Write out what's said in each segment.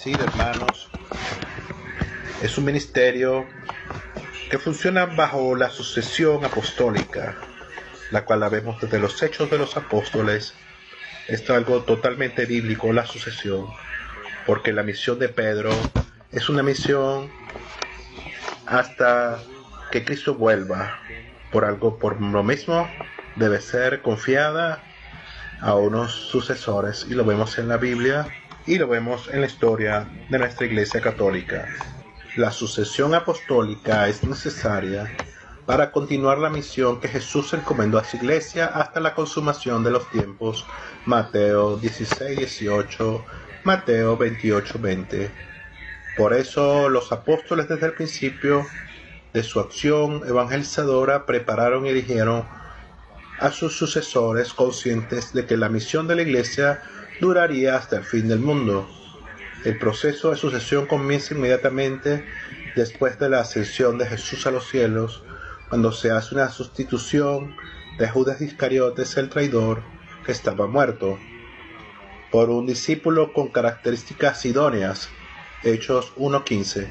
decir, hermanos, es un ministerio que funciona bajo la sucesión apostólica, la cual la vemos desde los Hechos de los Apóstoles. Esto es algo totalmente bíblico, la sucesión, porque la misión de Pedro es una misión hasta que Cristo vuelva. Por lo mismo debe ser confiada a unos sucesores, y lo vemos en la Biblia y lo vemos en la historia de nuestra Iglesia Católica. La sucesión apostólica es necesaria para continuar la misión que Jesús encomendó a su Iglesia hasta la consumación de los tiempos. Mateo 16:18, Mateo 28:20. Por eso los apóstoles desde el principio de su acción evangelizadora prepararon y eligieron a sus sucesores, conscientes de que la misión de la Iglesia duraría hasta el fin del mundo. El proceso de sucesión comienza inmediatamente después de la ascensión de Jesús a los cielos, cuando se hace una sustitución de Judas Iscariotes, el traidor, que estaba muerto, por un discípulo con características idóneas. Hechos 1:15.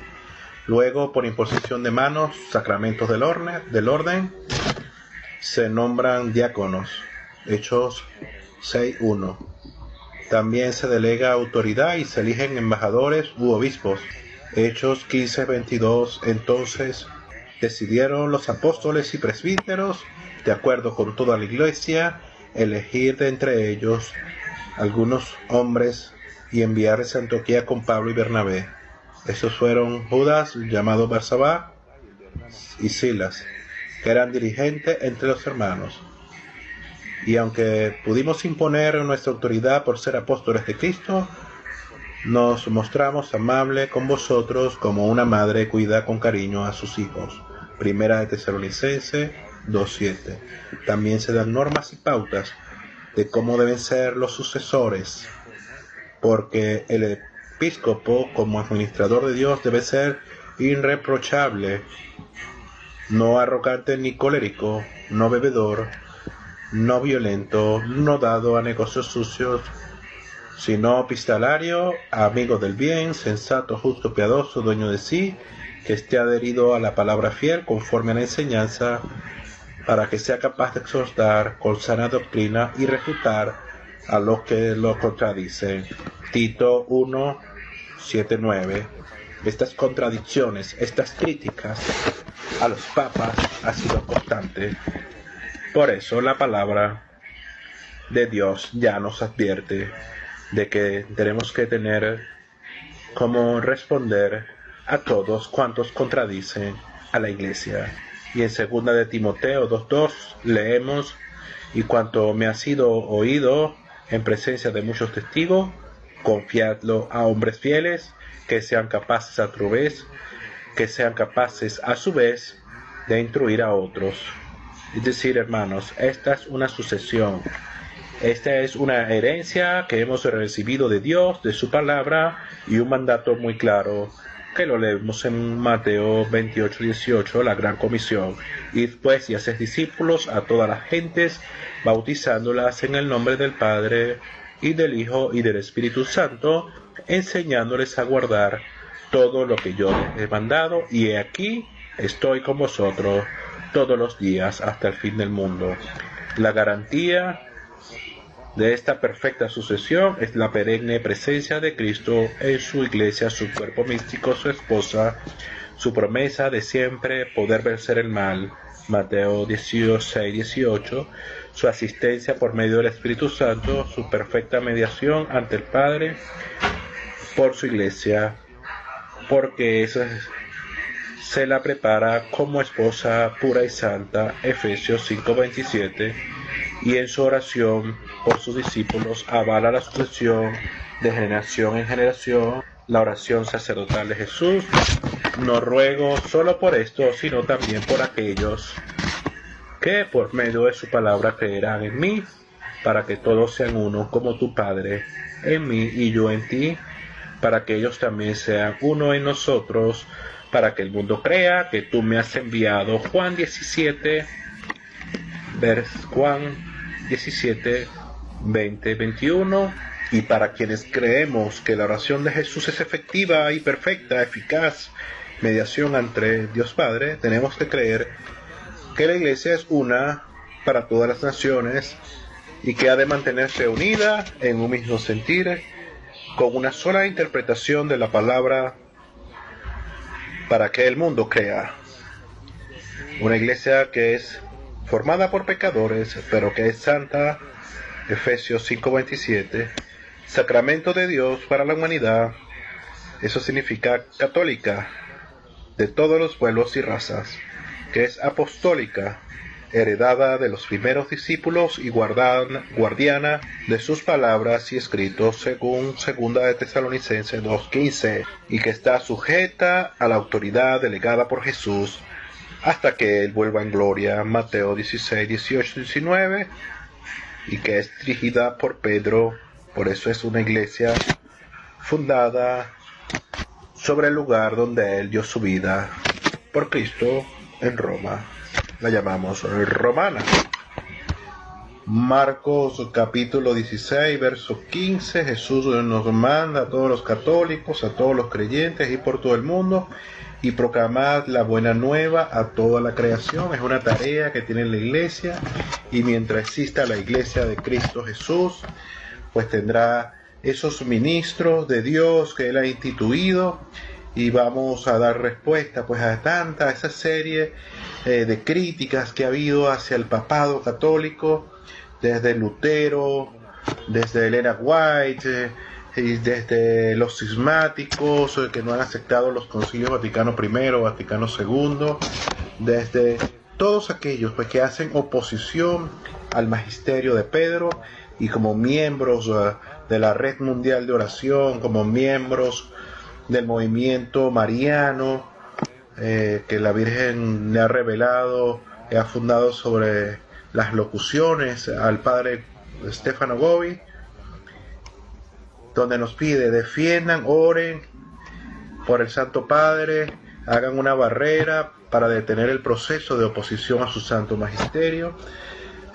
Luego, por imposición de manos, sacramentos del orden, se nombran diáconos. Hechos 6:1. También se delega autoridad y se eligen embajadores u obispos. Hechos 15:22. Entonces decidieron los apóstoles y presbíteros, de acuerdo con toda la Iglesia, elegir de entre ellos algunos hombres y enviarles a Antioquía con Pablo y Bernabé. Estos fueron Judas, llamado Barsabá, y Silas, que eran dirigentes entre los hermanos. Y aunque pudimos imponer nuestra autoridad por ser apóstoles de Cristo, nos mostramos amables con vosotros como una madre cuida con cariño a sus hijos. Primera de Tesalonicenses 2:7. También se dan normas y pautas de cómo deben ser los sucesores, porque el episcopo, como administrador de Dios, debe ser irreprochable, no arrogante ni colérico, no bebedor, no violento, no dado a negocios sucios, sino hospitalario, amigo del bien, sensato, justo, piadoso, dueño de sí, que esté adherido a la palabra fiel conforme a la enseñanza, para que sea capaz de exhortar con sana doctrina y refutar a los que lo contradicen. Tito 1:7-9. Estas contradicciones, estas críticas a los papas ha sido constante. Por eso la palabra de Dios ya nos advierte de que tenemos que tener cómo responder a todos cuantos contradicen a la Iglesia. Y en 2 de Timoteo 2:2 leemos: y cuanto me ha sido oído en presencia de muchos testigos, confiadlo a hombres fieles, que sean capaces a su vez de instruir a otros. Es decir, hermanos, esta es una sucesión. Esta es una herencia que hemos recibido de Dios, de su palabra, y un mandato muy claro, que lo leemos en Mateo 28:18, la gran comisión. Id pues y haced discípulos a todas las gentes, bautizándolas en el nombre del Padre, y del Hijo, y del Espíritu Santo, enseñándoles a guardar todo lo que yo les he mandado, y he aquí, estoy con vosotros todos los días hasta el fin del mundo. La garantía de esta perfecta sucesión es la perenne presencia de Cristo en su Iglesia, su cuerpo místico, su esposa, su promesa de siempre poder vencer el mal, Mateo 16:18, su asistencia por medio del Espíritu Santo, su perfecta mediación ante el Padre por su Iglesia, porque eso se la prepara como esposa pura y santa, Efesios 5:27, y en su oración por sus discípulos avala la sucesión de generación en generación, la oración sacerdotal de Jesús. No ruego solo por esto, sino también por aquellos que por medio de su palabra creerán en mí, para que todos sean uno, como tu Padre en mí y yo en ti, para que ellos también sean uno en nosotros, para que el mundo crea que tú me has enviado. Juan 17, 20, 21. Y para quienes creemos que la oración de Jesús es efectiva y perfecta, eficaz, mediación entre Dios Padre, tenemos que creer que la Iglesia es una para todas las naciones y que ha de mantenerse unida en un mismo sentir, con una sola interpretación de la palabra para que el mundo crea. Una Iglesia que es formada por pecadores, pero que es santa, Efesios 5:27, sacramento de Dios para la humanidad, eso significa católica, de todos los pueblos y razas, que es apostólica, heredada de los primeros discípulos y guardiana de sus palabras y escritos, según 2 de Tesalonicenses 2:15, y que está sujeta a la autoridad delegada por Jesús hasta que Él vuelva en gloria, Mateo 16:18-19, y que es dirigida por Pedro. Por eso es una iglesia fundada sobre el lugar donde Él dio su vida por Cristo en Roma. La llamamos romana. Marcos capítulo 16, verso 15, Jesús nos manda a todos los católicos, a todos los creyentes, ir por todo el mundo y proclamar la buena nueva a toda la creación. Es una tarea que tiene la iglesia, y mientras exista la iglesia de Cristo Jesús, pues tendrá esos ministros de Dios que Él ha instituido, y vamos a dar respuesta pues a esa serie de críticas que ha habido hacia el papado católico, desde Lutero, desde Elena White, y desde los cismáticos que no han aceptado los concilios Vaticano I, Vaticano II, desde todos aquellos pues que hacen oposición al magisterio de Pedro, y como miembros de la Red Mundial de Oración, como miembros del movimiento mariano que la Virgen le ha revelado, ha fundado sobre las locuciones al padre Stefano Gobi, donde nos pide: defiendan, oren por el Santo Padre, hagan una barrera para detener el proceso de oposición a su santo magisterio.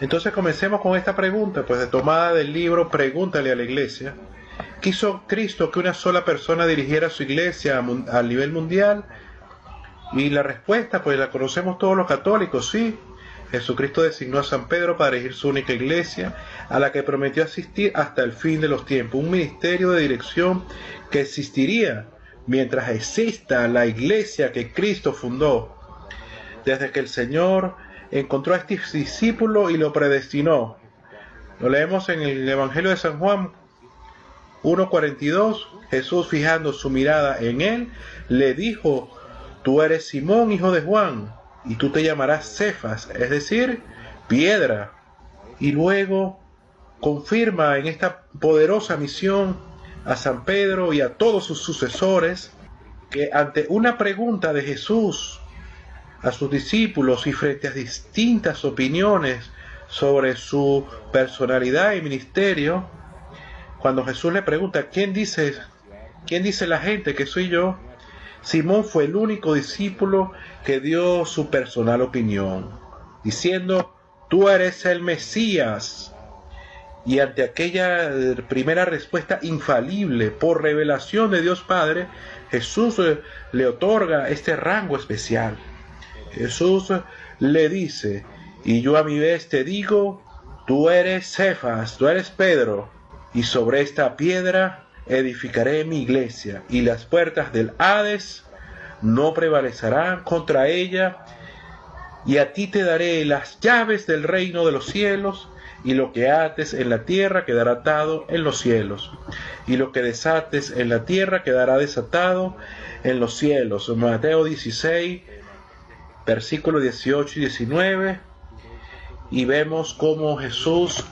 Entonces comencemos con esta pregunta, pues de tomada del libro Pregúntale a la Iglesia. ¿Quiso Cristo que una sola persona dirigiera su iglesia a nivel mundial? Y la respuesta pues la conocemos todos los católicos: sí. Jesucristo designó a San Pedro para dirigir su única iglesia, a la que prometió asistir hasta el fin de los tiempos, un ministerio de dirección que existiría mientras exista la iglesia que Cristo fundó. Desde que el Señor encontró a este discípulo y lo predestinó. Lo leemos en el Evangelio de San Juan 1:42. Jesús, fijando su mirada en él, le dijo: tú eres Simón, hijo de Juan, y tú te llamarás Cefas, es decir, piedra. Y luego confirma en esta poderosa misión a San Pedro y a todos sus sucesores que ante una pregunta de Jesús a sus discípulos y frente a distintas opiniones sobre su personalidad y ministerio, cuando Jesús le pregunta: ¿quién dice la gente que soy yo?, Simón fue el único discípulo que dio su personal opinión, diciendo: tú eres el Mesías. Y ante aquella primera respuesta infalible por revelación de Dios Padre, Jesús le otorga este rango especial. Jesús le dice: y yo a mi vez te digo, tú eres Cefas, tú eres Pedro, y sobre esta piedra edificaré mi iglesia, y las puertas del Hades no prevalecerán contra ella, y a ti te daré las llaves del reino de los cielos, y lo que ates en la tierra quedará atado en los cielos, y lo que desates en la tierra quedará desatado en los cielos. Mateo 16, versículos 18 y 19, y vemos cómo Jesús,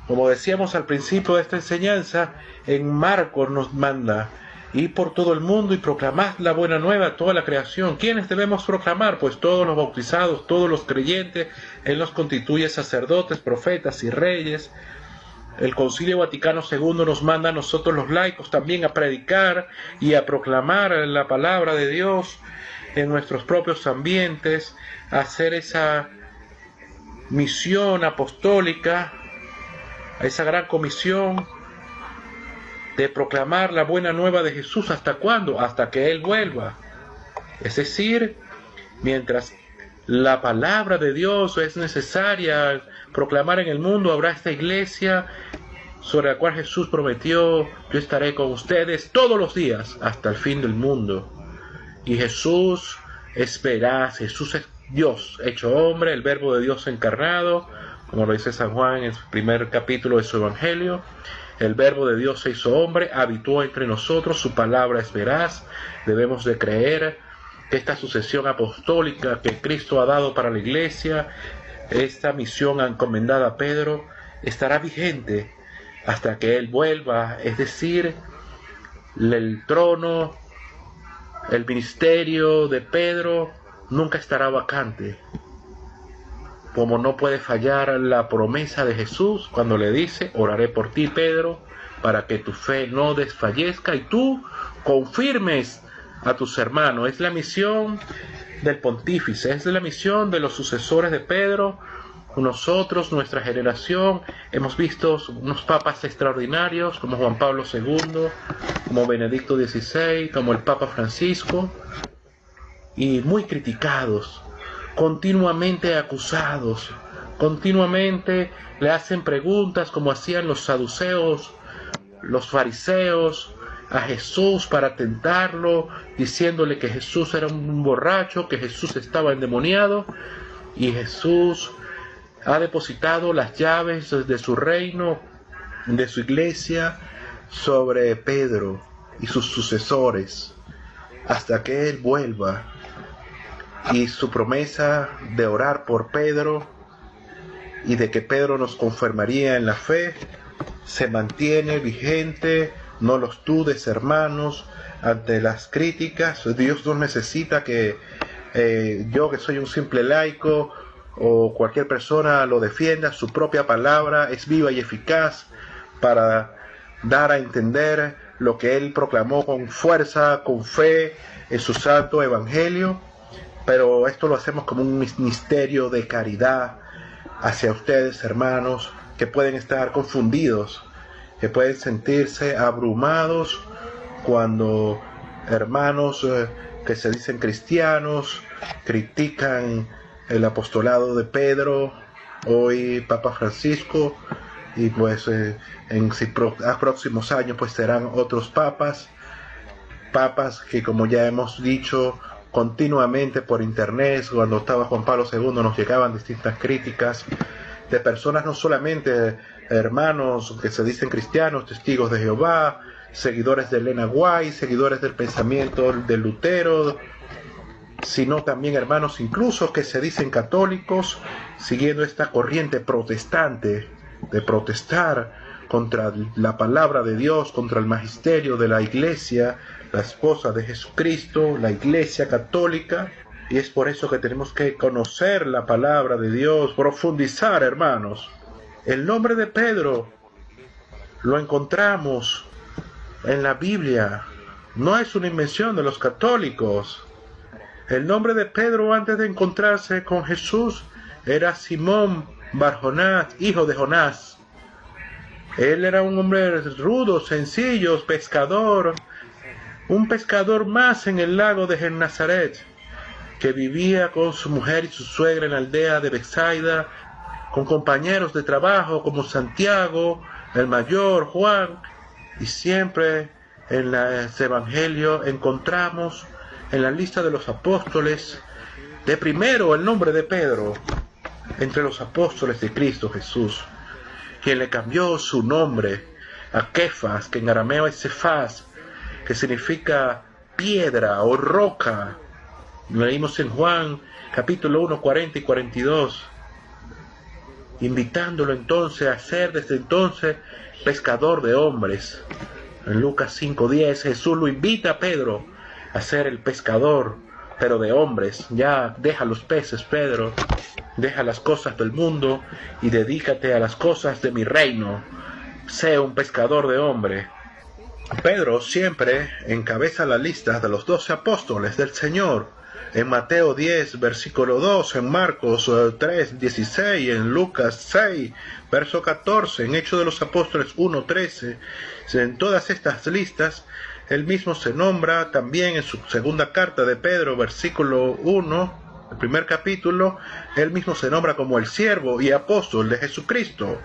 como decíamos al principio de esta enseñanza, en Marcos nos manda: ir por todo el mundo y proclamar la buena nueva a toda la creación. ¿Quiénes debemos proclamar? Pues todos los bautizados, todos los creyentes. Él nos constituye sacerdotes, profetas y reyes. El Concilio Vaticano II nos manda a nosotros los laicos también a predicar y a proclamar la palabra de Dios en nuestros propios ambientes, a hacer esa misión apostólica, a esa gran comisión de proclamar la buena nueva de Jesús. ¿Hasta cuándo? Hasta que Él vuelva. Es decir, mientras la palabra de Dios es necesaria proclamar en el mundo, habrá esta iglesia sobre la cual Jesús prometió: yo estaré con ustedes todos los días hasta el fin del mundo. Y Jesús es veraz, Jesús es Dios hecho hombre, el verbo de Dios encarnado, como lo dice San Juan en el primer capítulo de su Evangelio. El verbo de Dios se hizo hombre, habitó entre nosotros, su palabra es veraz. Debemos de creer que esta sucesión apostólica que Cristo ha dado para la iglesia, esta misión encomendada a Pedro, estará vigente hasta que Él vuelva. Es decir, el trono, el ministerio de Pedro nunca estará vacante. Como no puede fallar la promesa de Jesús cuando le dice: oraré por ti, Pedro, para que tu fe no desfallezca y tú confirmes a tus hermanos. Es la misión del pontífice, es la misión de los sucesores de Pedro. Nosotros, nuestra generación, hemos visto unos papas extraordinarios como Juan Pablo II, como Benedicto XVI, como el Papa Francisco, y muy criticados, continuamente acusados, continuamente le hacen preguntas como hacían los saduceos, los fariseos, a Jesús para tentarlo, diciéndole que Jesús era un borracho, que Jesús estaba endemoniado, y Jesús ha depositado las llaves de su reino, de su iglesia, sobre Pedro y sus sucesores, hasta que Él vuelva. Y su promesa de orar por Pedro y de que Pedro nos confirmaría en la fe se mantiene vigente. No los dudes, hermanos, ante las críticas. Dios no necesita que yo, que soy un simple laico, o cualquier persona lo defienda. Su propia palabra es viva y eficaz para dar a entender lo que Él proclamó con fuerza, con fe, en su santo evangelio. Pero esto lo hacemos como un misterio de caridad hacia ustedes, hermanos, que pueden estar confundidos, que pueden sentirse abrumados cuando hermanos que se dicen cristianos critican el apostolado de Pedro, hoy Papa Francisco, y pues en próximos años pues serán otros papas que, como ya hemos dicho, continuamente por internet, cuando estaba Juan Pablo II, nos llegaban distintas críticas de personas, no solamente hermanos que se dicen cristianos, testigos de Jehová, seguidores de Elena White, seguidores del pensamiento de Lutero, sino también hermanos incluso que se dicen católicos, siguiendo esta corriente protestante de protestar contra la palabra de Dios, contra el magisterio de la iglesia, la esposa de Jesucristo, la iglesia católica. Y es por eso que tenemos que conocer la palabra de Dios, profundizar, hermanos. El nombre de Pedro lo encontramos en la Biblia, no es una invención de los católicos. El nombre de Pedro, antes de encontrarse con Jesús, era Simón Bar Jonás, hijo de Jonás. Él era un hombre rudo, sencillo, pescador, un pescador más en el lago de Genesaret, que vivía con su mujer y su suegra en la aldea de Betsaida, con compañeros de trabajo como Santiago, el mayor, Juan, y siempre en este evangelio encontramos en la lista de los apóstoles de primero el nombre de Pedro, entre los apóstoles de Cristo Jesús, quien le cambió su nombre a Kefas, que en arameo es Cefas, que significa piedra o roca. Lo leímos en Juan capítulo 1, 40 y 42, invitándolo entonces a ser desde entonces pescador de hombres. En Lucas 5:10 Jesús lo invita a Pedro a ser el pescador, pero de hombres. Ya deja los peces, Pedro, deja las cosas del mundo y dedícate a las cosas de mi reino. Sé un pescador de hombres. Pedro siempre encabeza la lista de los 12 apóstoles del Señor. en Mateo 10, versículo 2, en Marcos 3, 16, en Lucas 6, verso 14, en Hechos de los Apóstoles 1, 13. En todas estas listas, él mismo se nombra también en su segunda carta de Pedro, versículo 1, el primer capítulo, él mismo se nombra como el siervo y apóstol de Jesucristo,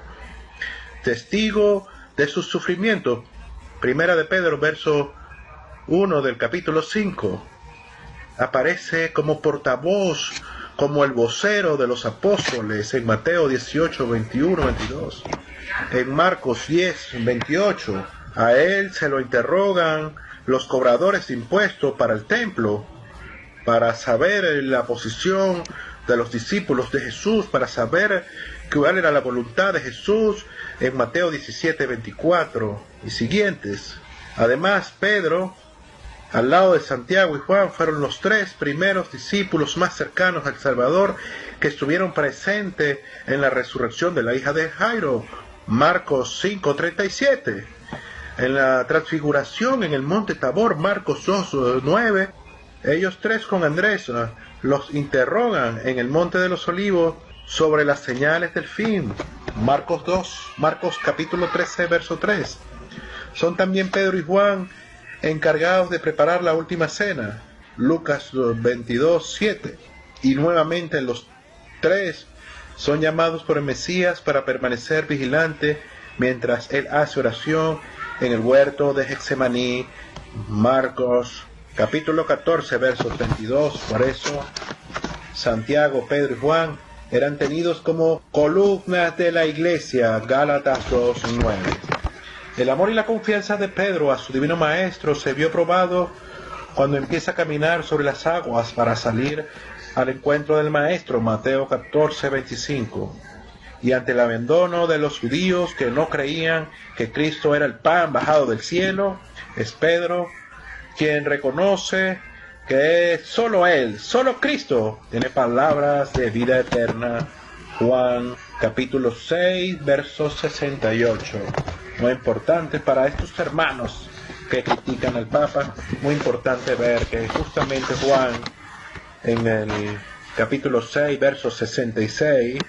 testigo de sus sufrimientos. Primera de Pedro, verso 1 del capítulo 5. Aparece como portavoz, como el vocero de los apóstoles en Mateo 18, 21, 22. En Marcos 10, 28, a él se lo interrogan los cobradores de impuestos para el templo, para saber la posición de los discípulos de Jesús, para saber cuál era la voluntad de Jesús, en Mateo 17, 24 y siguientes. Además, Pedro, al lado de Santiago y Juan, fueron los tres primeros discípulos más cercanos al Salvador que estuvieron presentes en la resurrección de la hija de Jairo, Marcos 5:37. En la transfiguración en el monte Tabor, Marcos 2:9, ellos tres con Andrés los interrogan en el monte de los Olivos sobre las señales del fin, Marcos capítulo 13, verso 3. Son también Pedro y Juan encargados de preparar la última cena, Lucas 22, 7. Y nuevamente los tres son llamados por el Mesías para permanecer vigilante mientras él hace oración en el huerto de Getsemaní, Marcos capítulo 14, verso 32. Por eso Santiago, Pedro y Juan eran tenidos como columnas de la iglesia, Gálatas 2:9. El amor y la confianza de Pedro a su divino maestro se vio probado cuando empieza a caminar sobre las aguas para salir al encuentro del maestro, Mateo 14:25. Y ante el abandono de los judíos que no creían que Cristo era el pan bajado del cielo, es Pedro quien reconoce que solo Él, solo Cristo, tiene palabras de vida eterna. Juan capítulo 6, verso 68. Muy importante para estos hermanos que critican al Papa, muy importante ver que justamente Juan, en el capítulo 6, verso 66,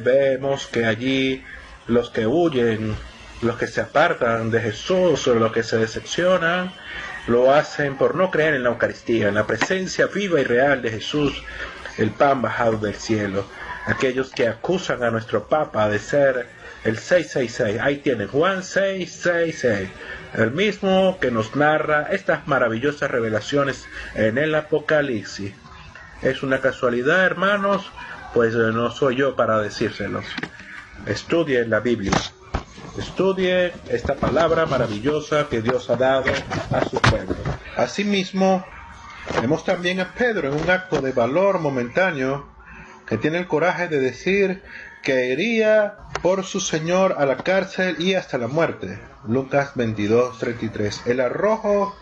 vemos que allí los que huyen, los que se apartan de Jesús, o los que se decepcionan, lo hacen por no creer en la Eucaristía, en la presencia viva y real de Jesús, el pan bajado del cielo. Aquellos que acusan a nuestro Papa de ser el 666, ahí tienen Juan 666, el mismo que nos narra estas maravillosas revelaciones en el Apocalipsis. ¿Es una casualidad, hermanos? Pues no soy yo para decírselos. Estudien la Biblia. Estudie esta palabra maravillosa que Dios ha dado a su pueblo. Asimismo, vemos también a Pedro en un acto de valor momentáneo que tiene el coraje de decir que iría por su Señor a la cárcel y hasta la muerte. Lucas 22:33. El arrojo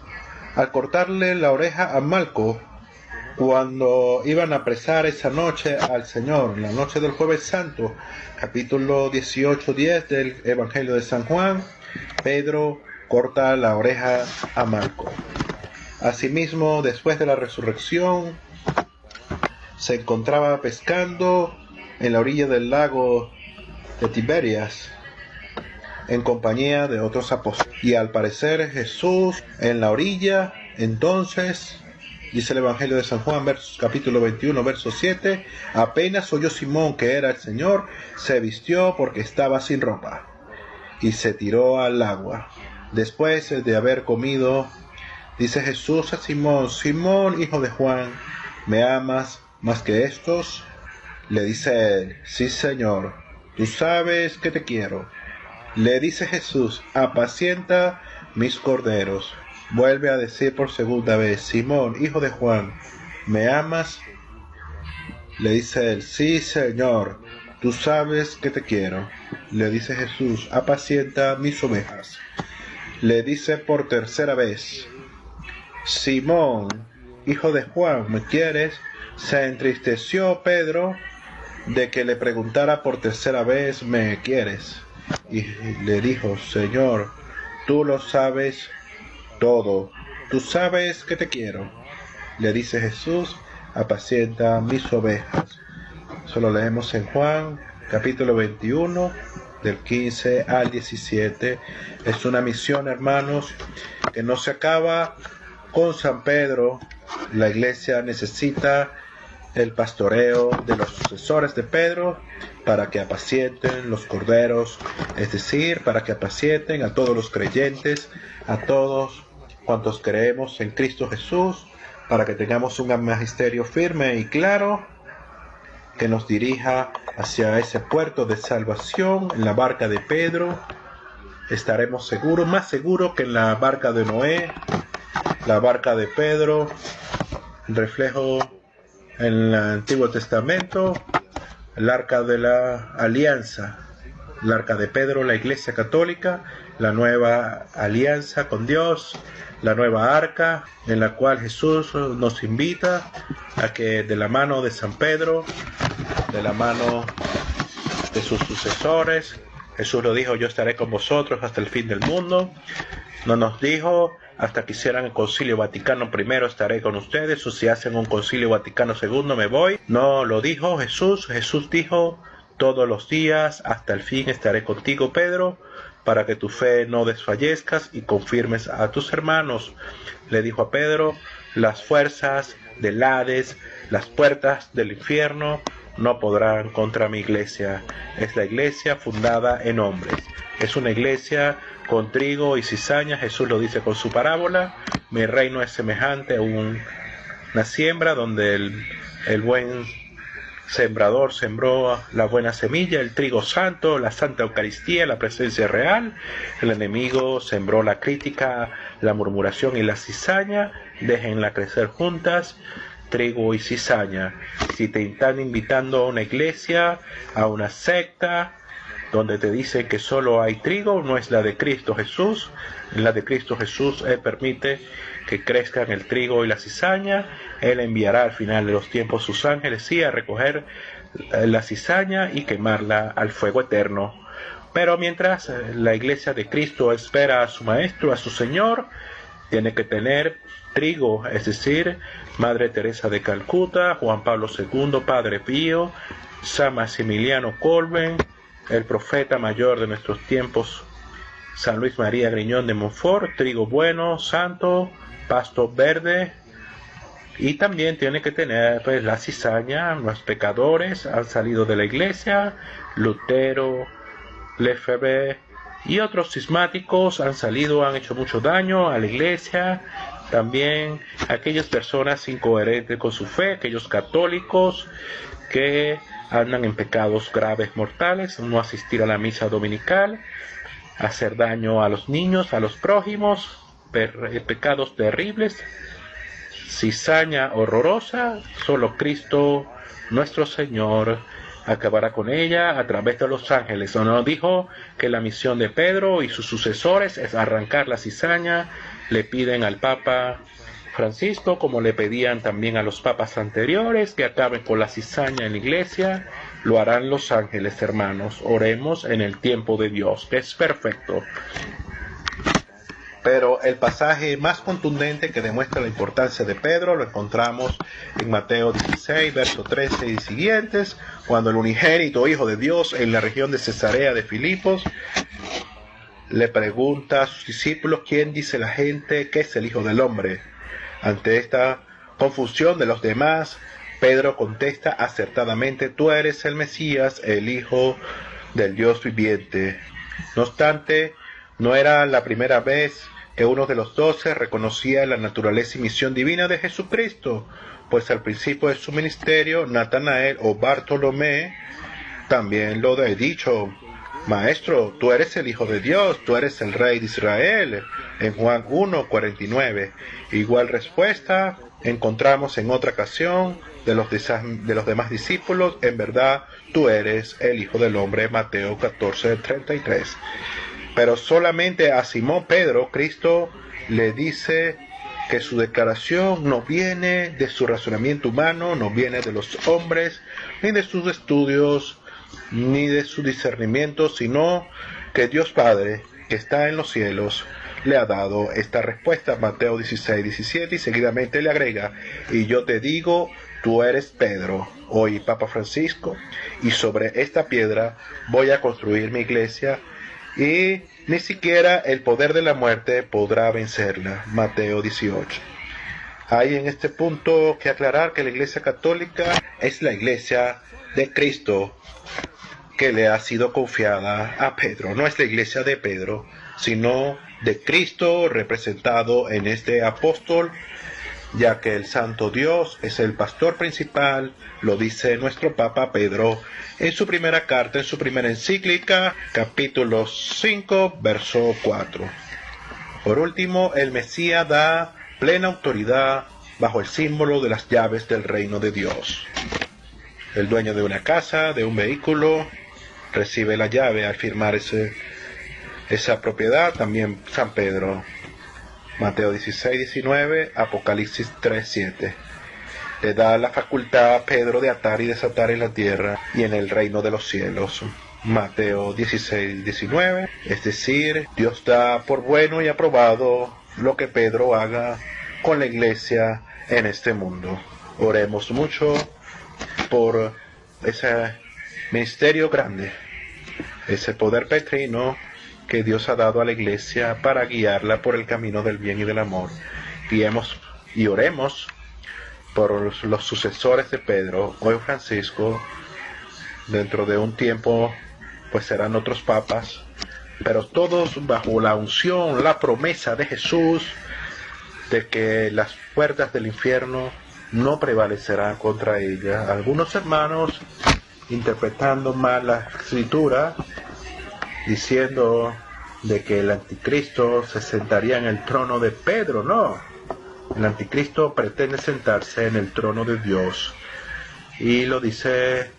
al cortarle la oreja a Malco cuando iban a apresar esa noche al Señor, la noche del Jueves Santo, capítulo 18:10 del Evangelio de San Juan, Pedro corta la oreja a Malco. Asimismo, después de la resurrección, se encontraba pescando en la orilla del lago de Tiberias, en compañía de otros apóstoles. Y al parecer Jesús en la orilla, entonces, dice el Evangelio de San Juan, capítulo 21, verso 7, apenas oyó Simón que era el Señor, se vistió porque estaba sin ropa, y se tiró al agua. Después de haber comido, dice Jesús a Simón, Simón, hijo de Juan, ¿me amas más que estos? Le dice él, sí, Señor, tú sabes que te quiero. Le dice Jesús, apacienta mis corderos. Vuelve a decir por segunda vez, Simón, hijo de Juan, ¿me amas? Le dice él, sí, Señor, tú sabes que te quiero. Le dice Jesús, apacienta mis ovejas. Le dice por tercera vez, Simón, hijo de Juan, ¿me quieres? Se entristeció Pedro de que le preguntara por tercera vez, ¿me quieres? Y le dijo, Señor, tú lo sabes todo, tú sabes que te quiero. le dice Jesús, apacienta mis ovejas. Solo leemos en Juan, capítulo 21, del 15 al 17. Es una misión, hermanos, que no se acaba con San Pedro. La iglesia necesita el pastoreo de los sucesores de Pedro para que apacienten los corderos, es decir, para que apacienten a todos los creyentes, a todos cuantos creemos en Cristo Jesús, para que tengamos un magisterio firme y claro que nos dirija hacia ese puerto de salvación. En la barca de Pedro estaremos seguros, más seguros que en la barca de Noé. La barca de Pedro, reflejo en el Antiguo Testamento, el arca de la alianza, el arca de Pedro, la Iglesia Católica, la nueva alianza con Dios, la nueva arca en la cual Jesús nos invita a que de la mano de San Pedro, de la mano de sus sucesores, Jesús lo dijo, yo estaré con vosotros hasta el fin del mundo. No nos dijo, hasta que hicieran el Concilio Vaticano I estaré con ustedes, o si hacen un Concilio Vaticano II me voy. No lo dijo Jesús. Jesús dijo, todos los días hasta el fin estaré contigo, Pedro, para que tu fe no desfallezcas y confirmes a tus hermanos. Le dijo a Pedro, las fuerzas del Hades, las puertas del infierno no podrán contra mi iglesia. Es la iglesia fundada en hombres. Es una iglesia con trigo y cizaña. Jesús lo dice con su parábola. Mi reino es semejante a una siembra donde el buen sembrador sembró la buena semilla, el trigo santo, la santa Eucaristía, la presencia real. El enemigo sembró la crítica, la murmuración y la cizaña. Déjenla crecer juntas, trigo y cizaña. Si te están invitando a una iglesia, a una secta, donde te dicen que solo hay trigo, no es la de Cristo Jesús. En la de Cristo Jesús Él permite que crezcan el trigo y la cizaña. Él enviará al final de los tiempos sus ángeles, sí, a recoger la cizaña y quemarla al fuego eterno. Pero mientras la iglesia de Cristo espera a su Maestro, a su Señor, tiene que tener trigo, es decir, Madre Teresa de Calcuta, Juan Pablo II, Padre Pío, San Maximiliano Kolbe, el profeta mayor de nuestros tiempos, San Luis María Griñón de Montfort, trigo bueno, santo, pasto verde. Y también tiene que tener pues la cizaña. Los pecadores han salido de la iglesia, Lutero, Lefebvre y otros cismáticos han salido, han hecho mucho daño a la iglesia. También aquellas personas incoherentes con su fe, aquellos católicos que andan en pecados graves mortales, no asistir a la misa dominical, hacer daño a los niños, a los prójimos, pecados terribles, cizaña horrorosa. Solo Cristo nuestro Señor acabará con ella a través de los ángeles. Nos dijo que la misión de Pedro y sus sucesores es arrancar la cizaña. Le piden al Papa Francisco, como le pedían también a los papas anteriores, que acaben con la cizaña en la iglesia. Lo harán los ángeles, hermanos. Oremos en el tiempo de Dios, que es perfecto. Pero el pasaje más contundente que demuestra la importancia de Pedro lo encontramos en Mateo 16, verso 13 y siguientes, cuando el unigénito Hijo de Dios en la región de Cesarea de Filipos le pregunta a sus discípulos, ¿quién dice la gente que es el Hijo del Hombre? Ante esta confusión de los demás, Pedro contesta acertadamente, tú eres el Mesías, el Hijo del Dios viviente. No obstante, no era la primera vez que uno de los 12 reconocía la naturaleza y misión divina de Jesucristo, pues al principio de su ministerio, Natanael o Bartolomé también lo ha dicho, Maestro, tú eres el Hijo de Dios, tú eres el Rey de Israel, en Juan 1:49. Igual respuesta encontramos en otra ocasión de los demás discípulos, en verdad tú eres el Hijo del Hombre, Mateo 14:33. Pero solamente a Simón Pedro, Cristo le dice que su declaración no viene de su razonamiento humano, no viene de los hombres, ni de sus estudios, ni de su discernimiento, sino que Dios Padre, que está en los cielos, le ha dado esta respuesta, Mateo 16:17, y seguidamente le agrega: y yo te digo, tú eres Pedro, hoy Papa Francisco, y sobre esta piedra voy a construir mi iglesia, y ni siquiera el poder de la muerte podrá vencerla. Mateo 18. Hay en este punto que aclarar que la Iglesia Católica es la Iglesia de Cristo que le ha sido confiada a Pedro. No es la Iglesia de Pedro, sino de Cristo representado en este apóstol, ya que el Santo Dios es el pastor principal, lo dice nuestro Papa Pedro en su primera carta, en su primera encíclica, capítulo 5, verso 4. Por último, el Mesías da plena autoridad bajo el símbolo de las llaves del reino de Dios. El dueño de una casa, de un vehículo, recibe la llave al firmar esa propiedad. También San Pedro, Mateo 16:19, Apocalipsis 3:7. Le da la facultad a Pedro de atar y desatar en la tierra y en el reino de los cielos. Mateo 16:19, es decir, Dios da por bueno y aprobado lo que Pedro haga con la iglesia en este mundo. Oremos mucho por ese ministerio grande, ese poder petrino que Dios ha dado a la iglesia para guiarla por el camino del bien y del amor. Guiemos y oremos por los sucesores de Pedro, hoy Francisco. Dentro de un tiempo pues serán otros papas, pero todos bajo la unción, la promesa de Jesús de que las puertas del infierno no prevalecerán contra ella. Algunos hermanos interpretando mal la escritura, diciendo de que el anticristo se sentaría en el trono de Pedro. No, el anticristo pretende sentarse en el trono de Dios, y lo dice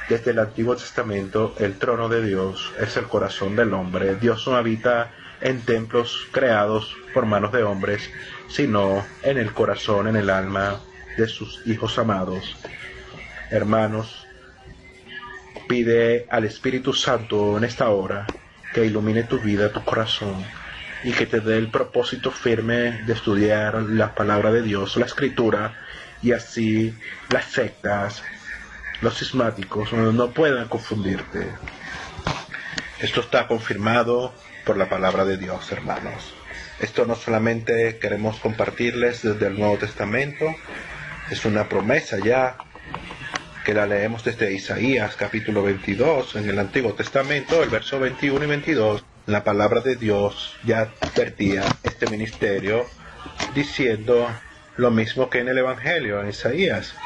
desde el Antiguo Testamento. El trono de Dios es el corazón del hombre. Dios no habita en templos creados por manos de hombres, sino en el corazón, en el alma de sus hijos amados. Hermanos, pide al Espíritu Santo en esta hora que ilumine tu vida, tu corazón, y que te dé el propósito firme de estudiar la palabra de Dios, la Escritura, y así las sectas, los cismáticos no puedan confundirte. Esto está confirmado por la palabra de Dios, hermanos. Esto no solamente queremos compartirles desde el Nuevo Testamento, es una promesa ya que la leemos desde Isaías capítulo 22 en el Antiguo Testamento, el verso 21 y 22. La palabra de Dios ya advertía este ministerio diciendo lo mismo que en el Evangelio, en Isaías: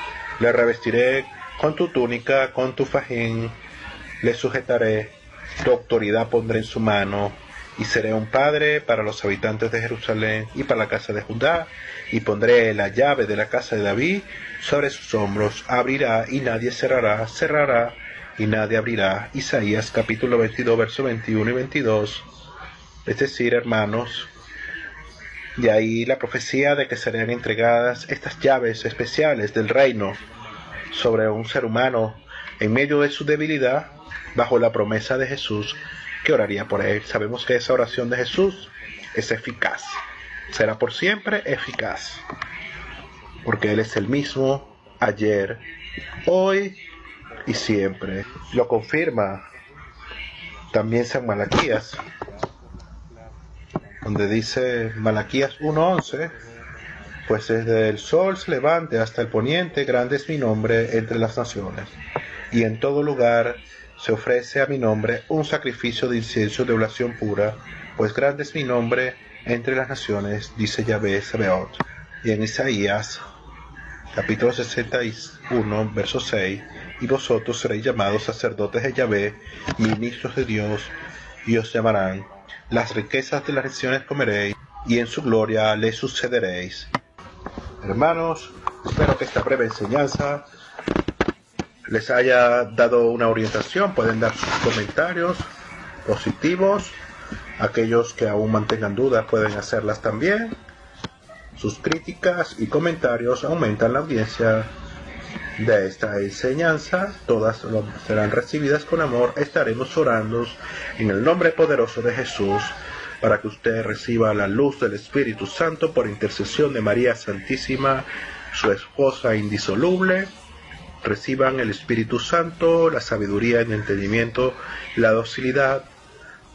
le revestiré con tu túnica, con tu fajín, le sujetaré, tu autoridad pondré en su mano, y seré un padre para los habitantes de Jerusalén y para la casa de Judá, y pondré la llave de la casa de David sobre sus hombros. Abrirá y nadie cerrará, cerrará y nadie abrirá. Isaías capítulo 22, verso 21 y 22. Es decir, hermanos, de ahí la profecía de que serían entregadas estas llaves especiales del reino sobre un ser humano en medio de su debilidad, bajo la promesa de Jesús que oraría por él. Sabemos que esa oración de Jesús es eficaz, será por siempre eficaz, porque Él es el mismo ayer, hoy y siempre. Lo confirma también San Malaquías, donde dice Malaquías 1:11: pues desde el sol se levante hasta el poniente, grande es mi nombre entre las naciones, y en todo lugar se ofrece a mi nombre un sacrificio de incienso de oblación pura, pues grande es mi nombre entre las naciones, dice Yahvé Sabaoth. Y en Isaías capítulo 61, verso 6: y vosotros seréis llamados sacerdotes de Yahvé, ministros de Dios, y os llamarán. Las riquezas de las naciones comeréis, y en su gloria le sucederéis. Hermanos, espero que esta breve enseñanza les haya dado una orientación. Pueden dar sus comentarios positivos. Aquellos que aún mantengan dudas pueden hacerlas también. Sus críticas y comentarios aumentan la audiencia de esta enseñanza. Todas serán recibidas con amor. Estaremos orando en el nombre poderoso de Jesús. para que usted reciba la luz del Espíritu Santo por intercesión de María Santísima, su esposa indisoluble. Reciban el Espíritu Santo, la sabiduría, el entendimiento, la docilidad,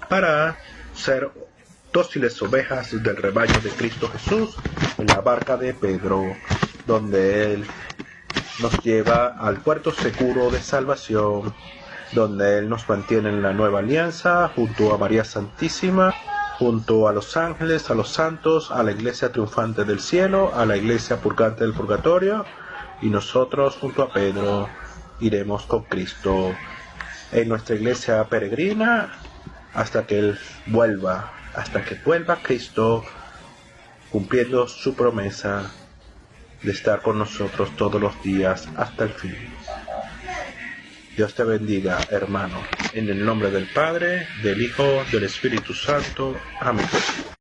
para ser dóciles ovejas del rebaño de Cristo Jesús en la barca de Pedro, donde Él nos lleva al puerto seguro de salvación, donde Él nos mantiene en la nueva alianza, junto a María Santísima, junto a los ángeles, a los santos, a la iglesia triunfante del cielo, a la iglesia purgante del purgatorio, y nosotros junto a Pedro iremos con Cristo en nuestra iglesia peregrina hasta que Él vuelva, hasta que vuelva Cristo, cumpliendo su promesa de estar con nosotros todos los días hasta el fin. Dios te bendiga, hermano, en el nombre del Padre, del Hijo, del Espíritu Santo. Amén.